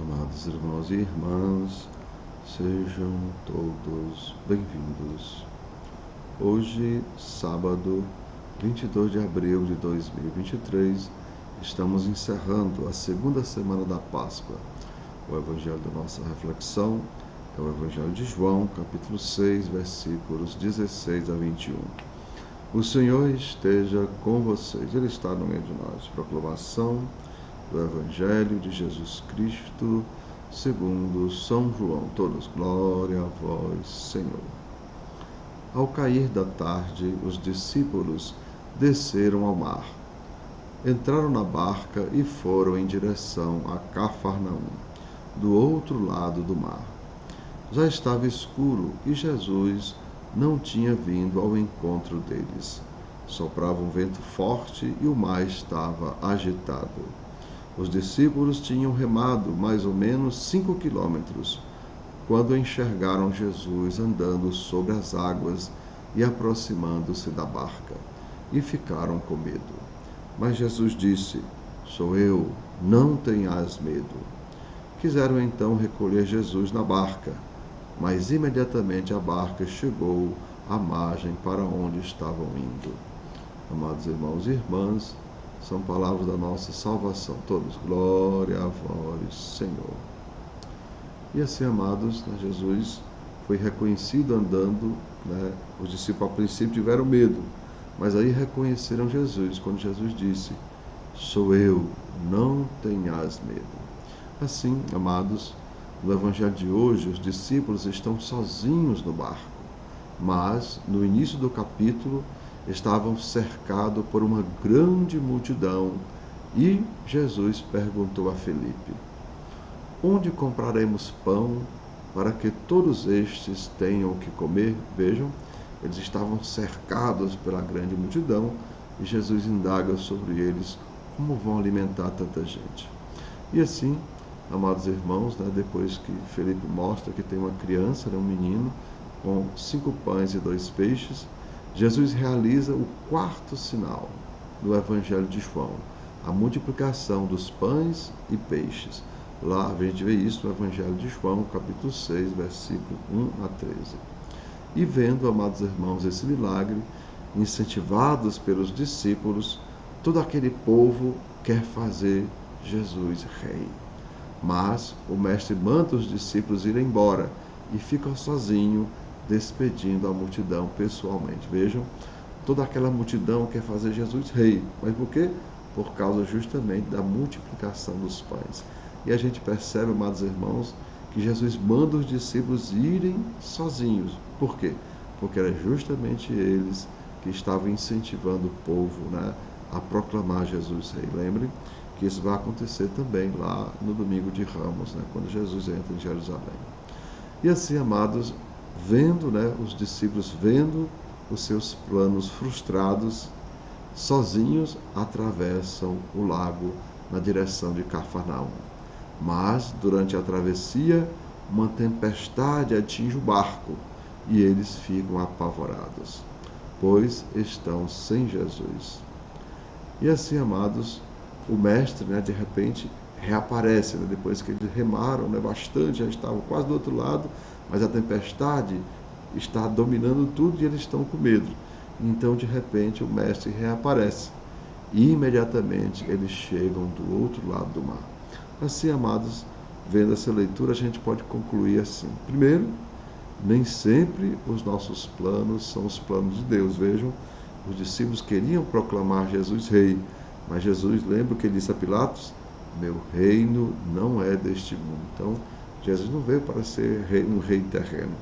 Amados irmãos e irmãs, sejam todos bem-vindos. Hoje, sábado, 22 de abril de 2023, estamos encerrando a segunda semana da Páscoa. O evangelho da nossa reflexão é o Evangelho de João, capítulo 6, versículos 16 a 21. O Senhor esteja com vocês, Ele está no meio de nós. Proclamação do Evangelho de Jesus Cristo, segundo São João. Todos, glória a vós, Senhor. Ao cair da tarde, os discípulos desceram ao mar. Entraram na barca e foram em direção a Cafarnaum, do outro lado do mar. Já estava escuro e Jesus não tinha vindo ao encontro deles. Soprava um vento forte e o mar estava agitado. Os discípulos tinham remado mais ou menos 5 quilômetros, quando enxergaram Jesus andando sobre as águas e aproximando-se da barca, e ficaram com medo. Mas Jesus disse: "Sou eu, não tenhas medo." Quiseram então recolher Jesus na barca, mas imediatamente a barca chegou à margem para onde estavam indo. Amados irmãos e irmãs, são palavras da nossa salvação. Todos, glória a vós, Senhor. E assim, amados, Jesus foi reconhecido andando, Os discípulos, a princípio, tiveram medo, mas aí reconheceram Jesus, quando Jesus disse: "Sou eu, não tenhas medo." Assim, amados, no Evangelho de hoje, os discípulos estão sozinhos no barco, mas, no início do capítulo, estavam cercados por uma grande multidão e Jesus perguntou a Felipe: "Onde compraremos pão para que todos estes tenham o que comer?" Vejam, eles estavam cercados pela grande multidão e Jesus indaga sobre eles como vão alimentar tanta gente. E assim, amados irmãos, depois que Felipe mostra que tem uma criança, um menino, com 5 pães e 2 peixes, Jesus realiza o 4º sinal do Evangelho de João, a multiplicação dos pães e peixes. Lá a gente vê isso no Evangelho de João, capítulo 6, versículo 1 a 13. E vendo, amados irmãos, esse milagre, incentivados pelos discípulos, todo aquele povo quer fazer Jesus rei. Mas o mestre manda os discípulos ir embora e fica sozinho, despedindo a multidão pessoalmente. Vejam, toda aquela multidão quer fazer Jesus rei. Mas por quê? Por causa justamente da multiplicação dos pães. E a gente percebe, amados irmãos, que Jesus manda os discípulos irem sozinhos. Por quê? Porque era justamente eles que estavam incentivando o povo, a proclamar Jesus rei. Lembrem que isso vai acontecer também lá no domingo de Ramos, quando Jesus entra em Jerusalém. E assim, amados, vendo, os discípulos vendo os seus planos frustrados, sozinhos atravessam o lago na direção de Cafarnaum. Mas, durante a travessia, uma tempestade atinge o barco e eles ficam apavorados, pois estão sem Jesus. E assim, amados, o mestre, de repente, reaparece, depois que eles remaram bastante, já estavam quase do outro lado, mas a tempestade está dominando tudo e eles estão com medo. Então, de repente, o mestre reaparece e imediatamente eles chegam do outro lado do mar. Assim, amados, vendo essa leitura, a gente pode concluir assim. Primeiro, nem sempre os nossos planos são os planos de Deus. Vejam, os discípulos queriam proclamar Jesus rei, mas Jesus, lembra o que ele disse a Pilatos? "Meu reino não é deste mundo." Então, Jesus não veio para ser um rei terreno.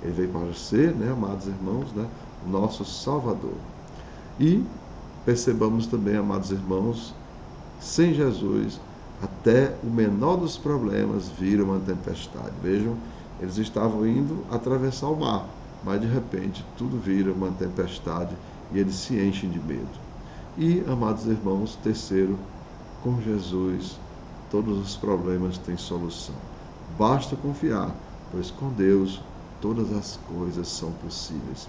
Ele veio para ser, amados irmãos, nosso Salvador. E percebamos também, amados irmãos, sem Jesus, até o menor dos problemas vira uma tempestade. Vejam, eles estavam indo atravessar o mar, mas de repente tudo vira uma tempestade e eles se enchem de medo. E, amados irmãos, terceiro, com Jesus todos os problemas têm solução. Basta confiar, pois com Deus todas as coisas são possíveis.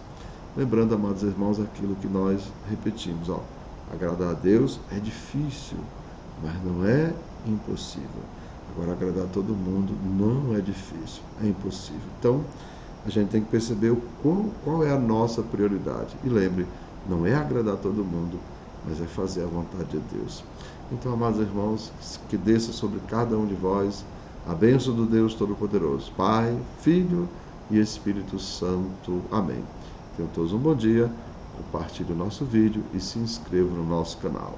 Lembrando, amados irmãos, aquilo que nós repetimos, agradar a Deus é difícil, mas não é impossível. Agora, agradar todo mundo não é difícil, é impossível. Então, a gente tem que perceber qual é a nossa prioridade. E lembre, não é agradar todo mundo, mas é fazer a vontade de Deus. Então, amados irmãos, que desça sobre cada um de vós a bênção do Deus Todo-Poderoso, Pai, Filho e Espírito Santo. Amém. Tenham todos um bom dia, compartilhe o nosso vídeo e se inscreva no nosso canal.